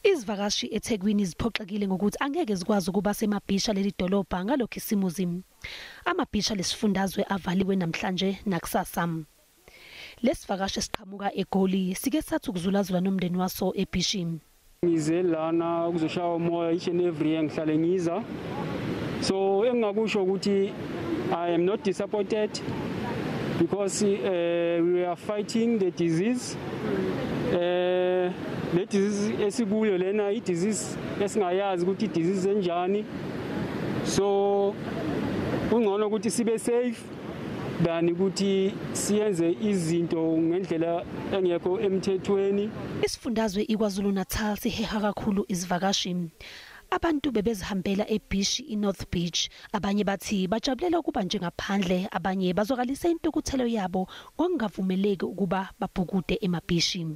Izivakashi eThekwini ziphoxekile ngokuthi angeke zikwazi ukuba semabhisha leli dolobha ngalokho isimuzi. Amabhisha lesifundazwe avaliwe namhlanje nakusasa. Lesivakashi esiqhamuka eGoli sike sathi ukuzulazula nomndeni waso eBhishi. Ngize lana ukuzoshaya umoya each and every year ngihlale ngiza. So engakusho ukuthi I am not disappointed because we are fighting the disease. Le disease esikuyo lena i-disease esingayazi ukuthi i-disease enjani. So ungcono ukuthi sibe safe than ukuthi siyenze izinto ngendlela engekho emthethweni. Isifundazwe iKwaZulu Natal siheha kakhulu izivakashi. Abantu bebezihambela eBhishi iNorth Beach, abanye bathi bajabulela ukuba njengaphandle, abanye bazokalisa intukuthelo yabo ngokungavumeleki ukuba babhukude emabhishi.